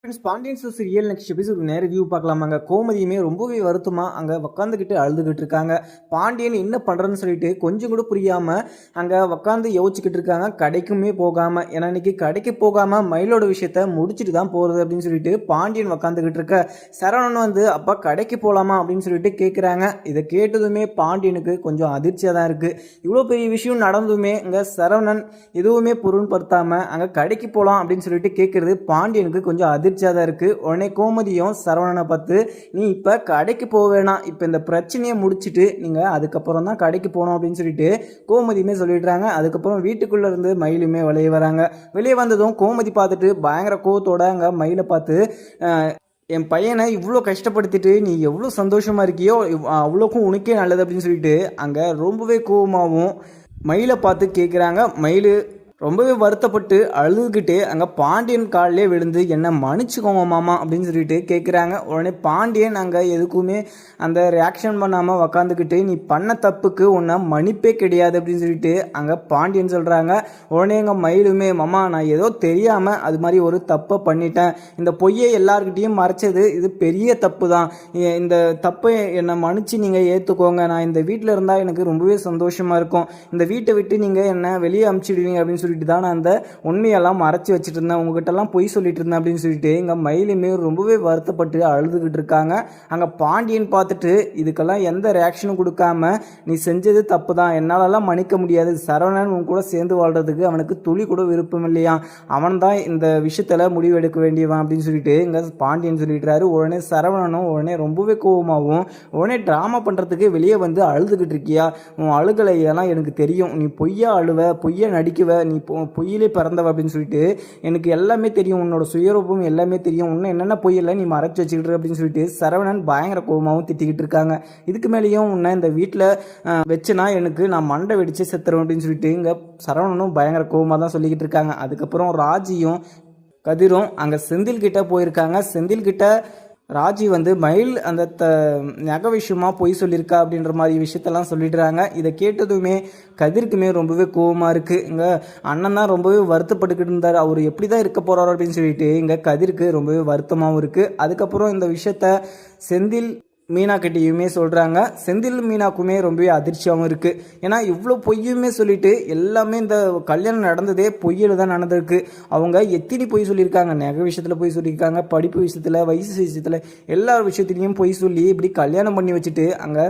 Friends Pandian stores real next episode நேர view பார்க்கலாமாங்க. கோமதியுமே ரொம்பவே வருத்தமாக அங்கே உட்காந்துக்கிட்டு அழுதுகிட்டு இருக்காங்க. பாண்டியன் என்ன பண்ணுறன்னு சொல்லிட்டு கொஞ்சம் கூட புரியாமல் அங்கே உட்காந்து யோசிச்சுக்கிட்டு இருக்காங்க. கடைக்குமே போகாமல், ஏன்னா இன்னைக்கு கடைக்கு போகாமல் மயிலோட விஷயத்த முடிச்சுட்டு தான் போகிறது அப்படின்னு சொல்லிட்டு பாண்டியன் உட்காந்துக்கிட்டு இருக்க. சரவணன் வந்து அப்போ கடைக்கு போகலாமா அப்படின்னு சொல்லிட்டு கேட்குறாங்க. இதை கேட்டதுமே பாண்டியனுக்கு கொஞ்சம் அதிர்ச்சியாக தான் இருக்குது. இவ்வளோ பெரிய விஷயம் நடந்ததுமே இங்கே சரவணன் எதுவுமே பொருள்படுத்தாமல் அங்கே கடைக்கு போகலாம் அப்படின்னு சொல்லிட்டு கேட்குறது பாண்டியனுக்கு கொஞ்சம் அதிர்ச்சியாக தான் இருக்குது. உடனே கோமதியும் சரவணனை பார்த்து, நீ இப்போ கடைக்கு போக வேணாம், இப்போ இந்த பிரச்சனையை முடிச்சுட்டு நீங்கள் அதுக்கப்புறம் தான் கடைக்கு போகணும் அப்படின்னு சொல்லிட்டு கோமதியுமே சொல்லிடுறாங்க. அதுக்கப்புறம் வீட்டுக்குள்ளே இருந்து மயிலுமே வெளியே வராங்க. வெளியே வந்ததும் கோமதி பார்த்துட்டு பயங்கர கோவத்தோட அங்கே மயிலை பார்த்து, என் பையனை இவ்வளோ கஷ்டப்படுத்திட்டு நீ எவ்வளோ சந்தோஷமாக இருக்கியோ அவ்வளோக்கும் உனக்கே நல்லது அப்படின்னு சொல்லிட்டு அங்கே ரொம்பவே கோவமாகவும் மயிலை பார்த்து கேட்குறாங்க. மயில் ரொம்பவே வருத்தப்பட்டு அழுதுகிட்டே அங்கே பாண்டியன் காலிலே விழுந்து என்ன மன்னிச்சுக்கோங்க மாமா அப்படின்னு சொல்லிட்டு கேட்குறாங்க. உடனே பாண்டியன் அங்கே எதுக்குமே அந்த ரியாக்ஷன் பண்ணாமல் உக்காந்துக்கிட்டு, நீ பண்ண தப்புக்கு உன்னை மன்னிப்பே கிடையாது அப்படின்னு சொல்லிட்டு அங்கே பாண்டியன் சொல்கிறாங்க. உடனே எங்கள் மயிலுமே, மாமா நான் ஏதோ தெரியாமல் அது மாதிரி ஒரு தப்பை பண்ணிட்டேன், இந்த பொய்யை எல்லாருக்கிட்டையும் மறைச்சது இது பெரிய தப்பு தான், இந்த தப்பை என்னை மன்னிச்சு நீங்கள் ஏற்றுக்கோங்க, நான் இந்த வீட்டில் இருந்தால் எனக்கு ரொம்பவே சந்தோஷமாக இருக்கும், இந்த வீட்டை விட்டு நீங்கள் என்னை வெளியே அனுப்பிச்சிடுவீங்க அப்படின்னு சொல்லிட்டு தான் நான் அந்த உண்மையெல்லாம் மறைச்சி வச்சுட்டு இருந்தேன், உங்ககிட்டலாம் பொய் சொல்லிட்டு இருந்தேன் அப்படின்னு சொல்லிட்டு எங்கள் மயிலுமே ரொம்பவே வருத்தப்பட்டு அழுதுகிட்டு இருக்காங்க. அங்கே பாண்டியன் பார்த்துட்டு இதுக்கெல்லாம் எந்த ரியாக்ஷனும் கொடுக்காம, நீ செஞ்சது தப்பு தான், என்னாலலாம் மன்னிக்க முடியாது, சரவணன் உன் கூட சேர்ந்து வாழ்றதுக்கு அவனுக்கு துளி கூட விருப்பம் இல்லையா, அவன் தான் இந்த விஷயத்தில் முடிவு எடுக்க வேண்டியவன் அப்படின்னு சொல்லிட்டு இங்கே பாண்டியன் சொல்லிடுறாரு. உடனே சரவணனும் உடனே ரொம்பவே கோவமாகவும், உடனே ட்ராமா பண்ணுறதுக்கு வெளியே வந்து அழுதுகிட்டு இருக்கியா, உன் அழுகலையெல்லாம் எனக்கு தெரியும், நீ பொய்யா அழுவ, பொய்யா நடிக்குவ, நீ பொய்யிலே பிறந்தவ அப்படின்னு சொல்லிட்டு எனக்கு எல்லாமே தெரியும், உன்னோட சுயரூபம் எல்லாமே தெரியும், இன்னும் என்னென்ன பொய்யில்லை நீ மறைச்சி வச்சுக்கிட்டு அப்படின்னு சொல்லிட்டு சரவணன் பயங்கர கோபமாகவும் திட்டிக்கிட்டு இருக்காங்க. இதுக்கு மேலேயும் உன்னை இந்த வீட்டில் வச்சுனா எனக்கு நான் மண்டை வெடிச்சு செத்துறேன் அப்படின்னு சொல்லிட்டு இங்கே சரவணனும் பயங்கர கோபமாக தான் சொல்லிக்கிட்டு இருக்காங்க. அதுக்கப்புறம் ராஜியும் கதிரும் அங்கே செந்தில்கிட்ட போயிருக்காங்க. செந்தில்கிட்ட ராஜி வந்து மயில் அந்த நகை விஷயமா பொய் சொல்லியிருக்கா அப்படின்ற மாதிரி விஷயத்தெல்லாம் சொல்லிடுறாங்க. இதை கேட்டதுமே கதிர்க்குமே ரொம்பவே கோவமாக இருக்குது. இங்கே அண்ணன் தான் ரொம்பவே வருத்தப்பட்டுக்கிட்டு இருந்தார், அவர் எப்படி தான் இருக்க போகிறாரோ அப்படின்னு சொல்லிட்டு இங்கே கதிருக்கு ரொம்பவே வருத்தமாகவும் இருக்குது. அதுக்கப்புறம் இந்த விஷயத்த செந்தில் மீனா கிட்டையுமே சொல்கிறாங்க. செந்தில் மீனாக்குமே ரொம்பவே அதிர்ச்சியாகவும் இருக்குது. ஏன்னா இவ்வளோ பொய்யுமே சொல்லிட்டு எல்லாமே இந்த கல்யாணம் நடந்ததே பொய்யில் தான் நடந்திருக்கு. அவங்க எத்தனை பொய் சொல்லியிருக்காங்க, நகை விஷயத்தில் பொய் சொல்லியிருக்காங்க, படிப்பு விஷயத்தில், வயசு விஷயத்தில், எல்லா விஷயத்துலையும் பொய் சொல்லி இப்படி கல்யாணம் பண்ணி வச்சுட்டு அங்கே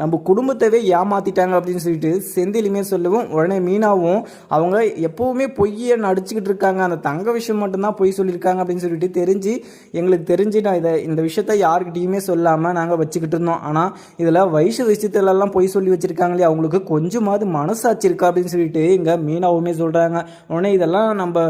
நம்ம குடும்பத்தவே ஏமாற்றிட்டாங்க அப்படின்னு சொல்லிட்டு செந்திலுமே சொல்லவும், உடனே மீனாவும் அவங்க எப்போவுமே பொய்யை நடிச்சுக்கிட்டு இருக்காங்க, அந்த தங்க விஷயம் மட்டும்தான் பொய் சொல்லியிருக்காங்க அப்படின்னு சொல்லிட்டு எங்களுக்கு தெரிஞ்சு நான் இந்த விஷயத்த யாருக்கிட்டையுமே சொல்லாமல் நாங்கள் வச்சுக்கிட்டு இருந்தோம், ஆனால் இதில் வயசு விஷயத்துலலாம் பொய் சொல்லி வச்சுருக்காங்களே, அவங்களுக்கு கொஞ்சமாவது மனசாட்சி இருக்கா அப்படின்னு சொல்லிட்டு இங்கே மீனாவுமே சொல்கிறாங்க. உடனே இதெல்லாம் நம்ம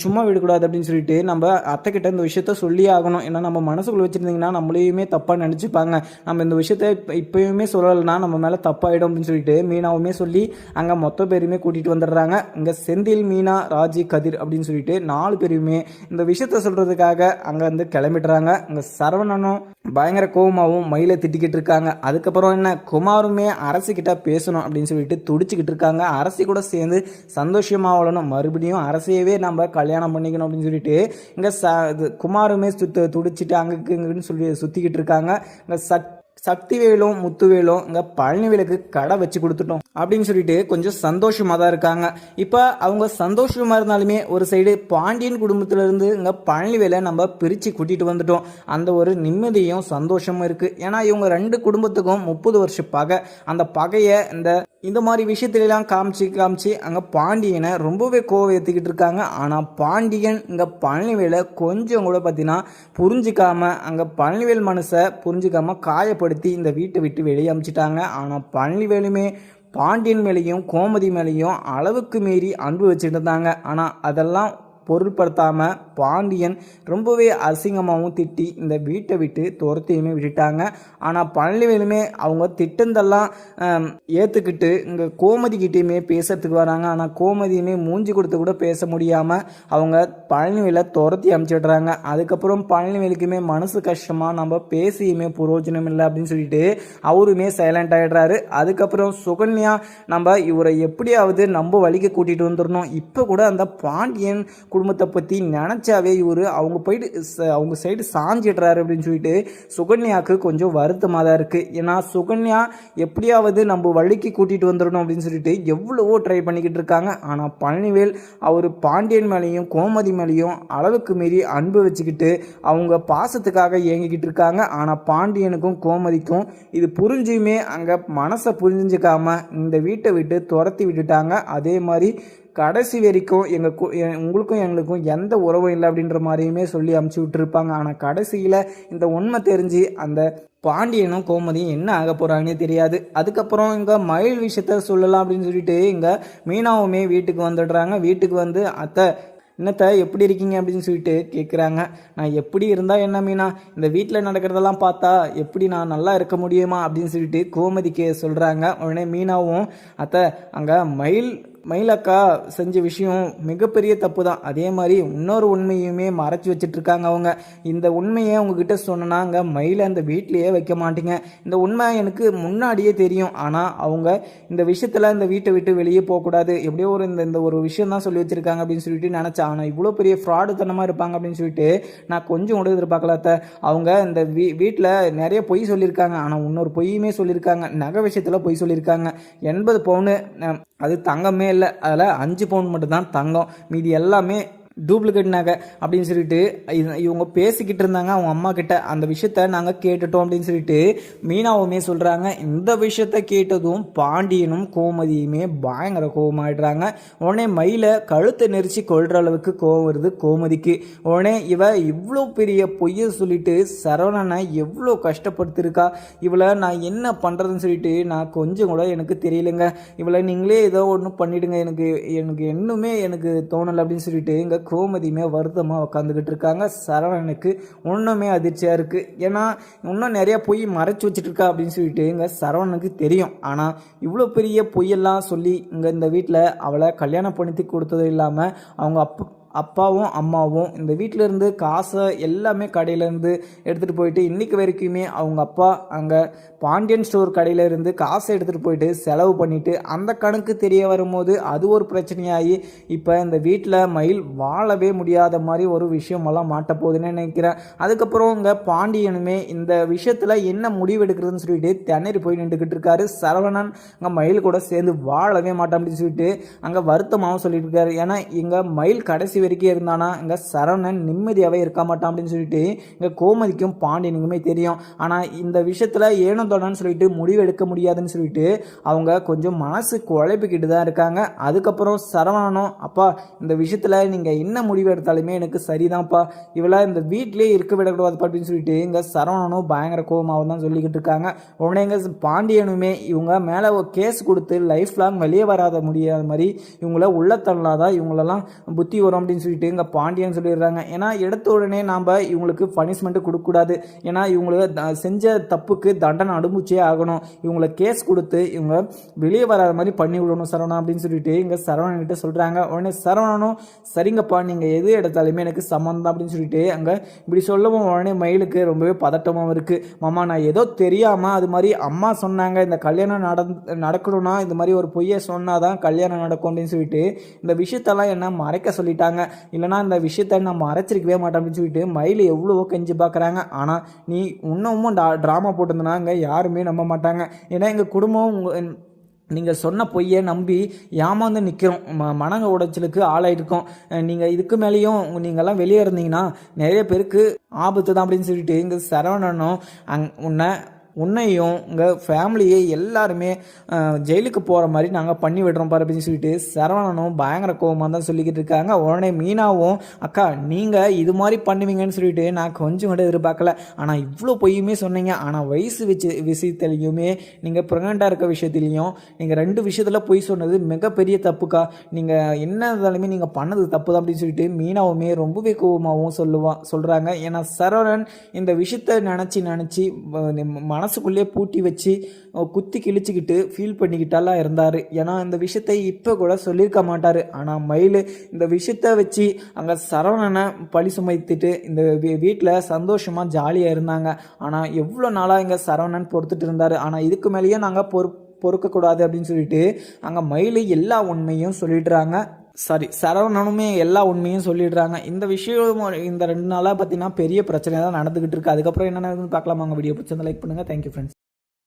சும்மா விடக்கூடாது அப்படின்னு சொல்லிட்டு நம்ம அத்தைக்கிட்ட இந்த விஷயத்த சொல்லி ஆகணும், ஏன்னா நம்ம மனசுக்குள்ள வச்சுருந்தீங்கன்னா நம்மளையுமே தப்பாக நினச்சிப்பாங்க, நம்ம இந்த விஷயத்த இப்போயுமே சொல்லலைன்னா நம்ம மேலே தப்பாயிடும் அப்படின்னு சொல்லிட்டு மீனாவுமே சொல்லி அங்கே மொத்த பேருமே கூட்டிகிட்டு வந்துடுறாங்க. இங்கே செந்தில், மீனா, ராஜி, கதிர் அப்படின்னு சொல்லிட்டு 4 பேருமே இந்த விஷயத்த சொல்கிறதுக்காக அங்கே வந்து கிளம்பிடுறாங்க. இங்கே சரவணனும் பயங்கர கோவமாகவும் மயிலை திட்டிக்கிட்டு இருக்காங்க. அதுக்கப்புறம் என்ன, குமாருமே அரசிக்கிட்ட பேசணும் அப்படின்னு சொல்லிட்டு துடிச்சிக்கிட்டு இருக்காங்க. அரசி கூட சேர்ந்து சந்தோஷமாக வாழணும், மறுபடியும் அரசியவே நம்ம கல்யாணம் பண்ணிக்கணும் அப்படின்னு சொல்லிட்டு இங்கே குமாருமே துடிச்சிட்டு அங்குக்கு இங்குன்னு சொல்லி சுற்றிக்கிட்டு இருக்காங்க. இங்கே சக்திவேலும் முத்துவேலும் இங்கே பழனிவேலுக்கு கடை வச்சு கொடுத்துட்டோம் அப்படின்னு சொல்லிட்டு கொஞ்சம் சந்தோஷமாக தான் இருக்காங்க. இப்போ அவங்க சந்தோஷமாக இருந்தாலுமே ஒரு சைடு பாண்டியன் குடும்பத்திலேருந்து இங்கே பழனிவேலை நம்ம பிரித்து கூட்டிகிட்டு வந்துட்டோம், அந்த ஒரு நிம்மதியும் சந்தோஷமும் இருக்குது. ஏன்னா இவங்க 2 குடும்பத்துக்கும் 30 வருஷ பகை, அந்த பகையை இந்த மாதிரி விஷயத்துலாம் காமிச்சு அங்கே பாண்டியனை ரொம்பவே கோவம் ஏற்றிக்கிட்டு இருக்காங்க. ஆனால் பாண்டியன் இங்கே பழனிவேலை கொஞ்சம் கூட பார்த்தீங்கன்னா புரிஞ்சிக்காம, அங்கே பழனிவேல் மனசை புரிஞ்சிக்காம காயப்படுத்தி இந்த வீட்டை விட்டு வெளியே அனுப்பிச்சிட்டாங்க. ஆனால் பழனிவேலுமே பாண்டியன் மேலேயும் கோமதி மேலேயும் அளவுக்கு மீறி அன்பு வச்சுட்டு இருந்தாங்க. ஆனால் அதெல்லாம் பொருட்படுத்தாமல் பாண்டியன் ரொம்பவே அசிங்கமாகவும் திட்டி இந்த வீட்டை விட்டு துரத்தையுமே விட்டுட்டாங்க. ஆனால் பழனிவேலுமே அவங்க திட்டந்தெல்லாம் ஏற்றுக்கிட்டு இங்கே கோமதிக்கிட்டேயுமே பேசுறதுக்கு வராங்க. ஆனால் கோமதியுமே மூஞ்சி கொடுத்து கூட பேச முடியாமல் அவங்க பழனிவேலை துரத்தி அனுப்பிச்சிடுறாங்க. அதுக்கப்புறம் பழனிவேலுக்குமே மனசு கஷ்டமாக, நம்ம பேசியுமே பிரயோஜனம் இல்லை அப்படின்னு சொல்லிட்டு அவருமே சைலண்ட் ஆகிடுறாரு. அதுக்கப்புறம் சுகன்யா, நம்ம இவரை எப்படியாவது நம்ம வழிக்கு கூட்டிகிட்டு வந்துடணும், இப்போ கூட அந்த பாண்டியன் குடும்பத்தை பற்றி நினச்சாவே இவர் அவங்க போயிட்டு அவங்க சைடு சாஞ்சிடுறாரு அப்படின்னு சொல்லிட்டு சுகன்யாவுக்கு கொஞ்சம் வருத்தமாக தான் இருக்குது. ஏன்னா சுகன்யா எப்படியாவது நம்ம வழிக்கு கூட்டிகிட்டு வந்துடணும் அப்படின்னு சொல்லிட்டு எவ்வளவோ ட்ரை பண்ணிக்கிட்டு இருக்காங்க. ஆனால் பழனிவேல் அவர் பாண்டியன் மேலேயும் கோமதி மேலேயும் அளவுக்கு மீறி அன்பு வச்சுக்கிட்டு அவங்க பாசத்துக்காக இயங்கிக்கிட்டு இருக்காங்க. ஆனால் பாண்டியனுக்கும் கோமதிக்கும் இது புரிஞ்சுமே அங்கே மனசை புரிஞ்சுக்காம இந்த வீட்டை விட்டு துரத்தி விட்டுட்டாங்க. அதே மாதிரி கடைசி வரைக்கும் உங்களுக்கும் எங்களுக்கும் எந்த உறவும் இல்லை அப்படின்ற மாதிரியுமே சொல்லி அமுச்சு விட்டுருப்பாங்க. ஆனால் கடைசியில் இந்த உண்மை தெரிஞ்சு அந்த பாண்டியனும் கோமதியும் என்ன ஆக போகிறாங்கன்னே தெரியாது. அதுக்கப்புறம் இங்கே மயில் விஷயத்த சொல்லலாம் அப்படின்னு சொல்லிட்டு இங்கே மீனாவுமே வீட்டுக்கு வந்துடுறாங்க. வீட்டுக்கு வந்து அத்தை என்னத்தை எப்படி இருக்கீங்க அப்படின்னு சொல்லிட்டு கேட்குறாங்க. நான் எப்படி இருந்தால் என்ன மீனா, இந்த வீட்டில் நடக்கிறதெல்லாம் பார்த்தா எப்படி நான் நல்லா இருக்க முடியுமா அப்படின்னு சொல்லிட்டு கோமதிக்கு சொல்கிறாங்க. உடனே மீனாவும் அத்தை அங்கே மயிலக்கா செஞ்ச விஷயம் மிகப்பெரிய தப்பு தான். அதே மாதிரி இன்னொரு உண்மையுமே மறைச்சி வச்சிட்ருக்காங்க அவங்க. இந்த உண்மையை உங்ககிட்ட சொன்னாங்க மயிலை அந்த வீட்லேயே வைக்க மாட்டீங்க. இந்த உண்மை எனக்கு முன்னாடியே தெரியும். ஆனால் அவங்க இந்த விஷயத்தில் இந்த வீட்டை விட்டு வெளியே போகக்கூடாது, எப்படியோ இந்த ஒரு விஷயம் தான் சொல்லி வச்சுருக்காங்க அப்படின்னு சொல்லிட்டு நினச்சேன். ஆனால் இவ்வளோ பெரிய ஃப்ராடுத்தனமாக இருப்பாங்க அப்படின்னு சொல்லிட்டு நான் கொஞ்சம் கூட எதிர்பார்க்கலாத்த. அவங்க இந்த வீட்டில் நிறைய பொய் சொல்லியிருக்காங்க. ஆனால் இன்னொரு பொய்யுமே சொல்லியிருக்காங்க. நகை விஷயத்தில் பொய் சொல்லியிருக்காங்க. 80 பவுனு அது தங்கமே இல்லை, அதில் 5 பவுன் மட்டும்தான் தங்கம், மீதி எல்லாமே டூப்ளிகேட் நகை அப்படின்னு சொல்லிட்டு இவங்க பேசிக்கிட்டு இருந்தாங்க அவங்க அம்மா கிட்ட. அந்த விஷயத்த நாங்கள் கேட்டுட்டோம் அப்படின்னு சொல்லிட்டு மீனாவுமே சொல்கிறாங்க. இந்த விஷயத்த கேட்டதும் பாண்டியனும் கோமதியுமே பயங்கர கோபமாயிடுறாங்க. உடனே மயிலை கழுத்தை நெரிச்சு கொள்கிற அளவுக்கு கோபம் வருது கோமதிக்கு. உடனே இவ்வளோ பெரிய பொய்யை சொல்லிட்டு சரவணனை எவ்வளோ கஷ்டப்படுத்திருக்கா, இவளை நான் என்ன பண்ணுறதுன்னு சொல்லிட்டு நான் கொஞ்சம் கூட எனக்கு தெரியலைங்க, இவளை நீங்களே ஏதோ ஒன்று பண்ணிவிடுங்க, எனக்கு இன்னுமே எனக்கு தோணலை அப்படின்னு சொல்லிட்டு இங்கே கோமதியுமே வருத்தமாக உட்காந்துக்கிட்டு இருக்காங்க. சரவணனுக்கு இன்னுமே அதிர்ச்சியாக இருக்குது. ஏன்னா இன்னும் நிறையா பொய் மறைச்சி வச்சுட்டு இருக்கா அப்படின்னு சொல்லிட்டு இங்கே சரவணனுக்கு தெரியும். ஆனால் இவ்வளோ பெரிய பொய்யெல்லாம் சொல்லி இங்கே இந்த வீட்டில் அவளை கல்யாணம் பண்ணி கொடுத்ததும் இல்லாமல் அவங்க அப்பாவும் அம்மாவும் இந்த வீட்டிலேருந்து காசை எல்லாமே கடையிலேருந்து எடுத்துகிட்டு போயிட்டு இன்றைக்கி வரைக்குமே அவங்க அப்பா அங்கே பாண்டியன் ஸ்டோர் கடையிலேருந்து காசை எடுத்துகிட்டு போயிட்டு செலவு பண்ணிவிட்டு அந்த கணக்கு தெரிய வரும்போது அது ஒரு பிரச்சனையாகி இப்போ இந்த வீட்டில் மயில் வாழவே முடியாத மாதிரி ஒரு விஷயமெல்லாம் மாட்ட போகுதுன்னு நினைக்கிறேன். அதுக்கப்புறம் இங்கே பாண்டியனுமே இந்த விஷயத்தில் என்ன முடிவு எடுக்கிறதுன்னு சொல்லிட்டு திணறி போய் நின்றுக்கிட்டு இருக்காரு. சரவணன் அங்கே மயில் கூட சேர்ந்து வாழவே மாட்டான் அப்படின்னு சொல்லிட்டு அங்கே வருத்தமாகவும் சொல்லிட்டு இருக்காரு. ஏன்னா இங்கே மயில் கடைசி வரைக்கும் இருந்தானா இங்கே சரவணன் நிம்மதியாகவே இருக்க மாட்டான் அப்படின்னு சொல்லிட்டு இங்கே கோமதிக்கும் பாண்டியனுக்குமே தெரியும். ஆனால் இந்த விஷயத்தில் ஏனோ தோணுன்னு சொல்லிட்டு முடிவு எடுக்க முடியாதுன்னு சொல்லிட்டு அவங்க கொஞ்சம் மனசு குழப்பிக்கிட்டு தான் இருக்காங்க. அதுக்கப்புறம் சரவணனும் அப்பா இந்த விஷயத்தில் நீங்கள் என்ன முடிவு எடுத்தாலுமே எனக்கு சரிதான்ப்பா, இவளை இந்த வீட்டிலே இருக்க விடக்கூடாதுப்பா அப்படின்னு சொல்லிட்டு இங்கே சரவணனும் பயங்கர கோபமாகவும் தான் சொல்லிக்கிட்டு இருக்காங்க. உடனே இங்கே பாண்டியனுமே இவங்க மேலே ஒரு கேஸ் கொடுத்து லைஃப் லாங் வெளியே வராத முடியாத மாதிரி இவங்கள உள்ள தள்ளலாதான் இவங்களெல்லாம் புத்தி வரும் அப்படின்னு சொல்லிட்டு இங்கே பாண்டியன் சொல்லிடுறாங்க. ஏன்னா எடுத்த உடனே நாம் இவங்களுக்கு பனிஷ்மெண்ட்டு கொடுக்கக்கூடாது. ஏன்னா இவங்களுக்கு செஞ்ச தப்புக்கு தண்டனை அனுபவிச்சே ஆகணும். இவங்களை கேஸ் கொடுத்து இவங்க வெளியே வராத மாதிரி பண்ணி விடணும் சரவணா அப்படின்னு சொல்லிட்டு இங்கே சரவணன்கிட்ட சொல்கிறாங்க. உடனே சரவணனும் சரிங்கப்பா நீங்கள் எது எடுத்தாலுமே எனக்கு சம்மந்தம் அப்படின்னு சொல்லிட்டு அங்கே இப்படி சொல்லவும் உடனே மயிலுக்கு ரொம்பவே பதட்டமாகவும் இருக்குது. மாமா நான் ஏதோ தெரியாமல் அது மாதிரி அம்மா சொன்னாங்க இந்த கல்யாணம் நடக்கணும்னா இந்த மாதிரி ஒரு பொய்யை சொன்னாதான் கல்யாணம் நடக்கும் அப்படின்னு சொல்லிட்டு இந்த விஷயத்தெல்லாம் என்ன மறைக்க சொல்லிட்டாங்க, இல்லைனா இந்த விஷயத்த நான் மறைச்சிருக்கவே மாட்டேன் அப்படின்னு சொல்லிட்டு மயில் எவ்வளவோ கெஞ்சி பார்க்குறாங்க. ஆனால் நீ இன்னமும் ட்ராமா போட்டிருந்தனா அங்கே யாருமே நம்ப மாட்டாங்க. ஏன்னா எங்கள் குடும்பம் நீங்கள் சொன்ன பொய்யை நம்பி ஏமாந்து நிற்கிறோம், மனங்க உடைச்சலுக்கு ஆளாயிருக்கோம். நீங்கள் இதுக்கு மேலேயும் நீங்கள்லாம் வெளியே இருந்தீங்கன்னா நிறைய பேருக்கு ஆபத்து தான் அப்படின்னு சொல்லிட்டு இங்கே சரவணனும் உன்னையும் உங்கள் ஃபேமிலியை எல்லாருமே ஜெயிலுக்கு போகிற மாதிரி நாங்கள் பண்ணி விடுறோம் பாரு அப்படின்னு சொல்லிட்டு சரவணனும் பயங்கர கோபமாக தான் சொல்லிக்கிட்டு இருக்காங்க. உடனே மீனாவும் அக்கா நீங்கள் இது மாதிரி பண்ணுவீங்கன்னு சொல்லிட்டு நான் கொஞ்சம் கூட எதிர்பார்க்கல, ஆனால் இவ்வளோ பொய்யுமே சொன்னீங்க. ஆனால் வயசு விஷயத்துலையுமே நீங்கள் ப்ரெக்னெண்ட்டாக இருக்க விஷயத்துலையும் நீங்கள் 2 விஷயத்தில் பொய் சொன்னது மிகப்பெரிய தப்புக்கா, நீங்கள் என்ன இருந்தாலுமே நீங்கள் பண்ணது தப்பு தான் அப்படின்னு சொல்லிட்டு மீனாவுமே ரொம்பவே கோபமாகவும் சொல்கிறாங்க. ஏன்னா சரவணன் இந்த விஷயத்தை நினச்சி மனசுக்குள்ளே பூட்டி வச்சு குத்தி கிழிச்சிக்கிட்டு ஃபீல் பண்ணிக்கிட்டாலாம் இருந்தார். ஏன்னா இந்த விஷயத்தை இப்போ கூட சொல்லியிருக்க மாட்டார். ஆனால் மயில் இந்த விஷயத்தை வச்சு அங்கே சரவணனை பழி சுமைத்துட்டு இந்த வீட்டில் சந்தோஷமாக ஜாலியாக இருந்தாங்க. ஆனால் எவ்வளோ நாளாக இங்கே சரவணன் பொறுத்துட்டு இருந்தார். ஆனால் இதுக்கு மேலேயே நாங்கள் பொறுக்கக்கூடாது அப்படின்னு சொல்லிட்டு அங்கே மயில் எல்லா உண்மையும் சொல்லிடுறாங்க. சரவணனுமே எல்லா உண்மையும் சொல்லிடுறாங்க. இந்த விஷயம் இந்த 2 நாளாக பார்த்தீங்கன்னா பெரிய பிரச்சனை தான் நடந்துகிட்டு இருக்கு. அதுக்கப்புறம் என்ன நடக்குதுன்னு பார்க்கலாமா? வீடியோ பிடிச்சிருந்தா லைக் பண்ணுங்கள். Thank you friends.